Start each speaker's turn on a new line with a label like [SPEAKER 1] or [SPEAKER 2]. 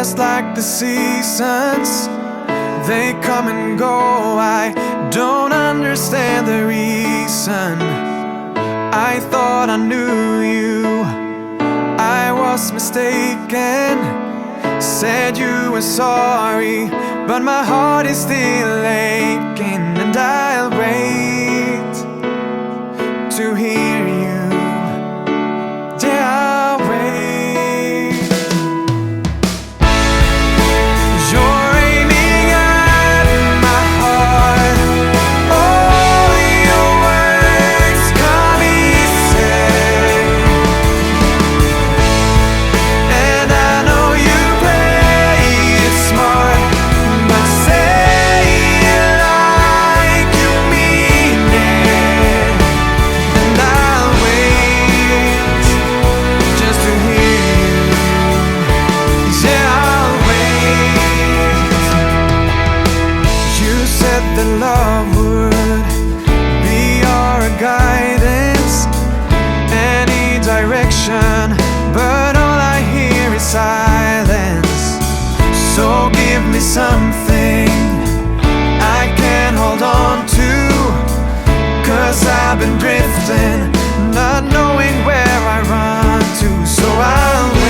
[SPEAKER 1] just like the seasons, they come and go. I don't understand the reason. I thought I knew you, I was mistaken. Said you were sorry, but my heart is still aching. And I'll wait to hear you. Yeah, I'll wait. You're aiming at my heart. All your words come easy, and I know you play it smart, but say it like you mean it. And I'll wait just to hear you. Yeah, I'll wait. You said that love would be our guidance, any direction, but all I hear is silence. So give me something I can hold on to, 'cause I've been drifting, not knowing where I run to. So I'll wait.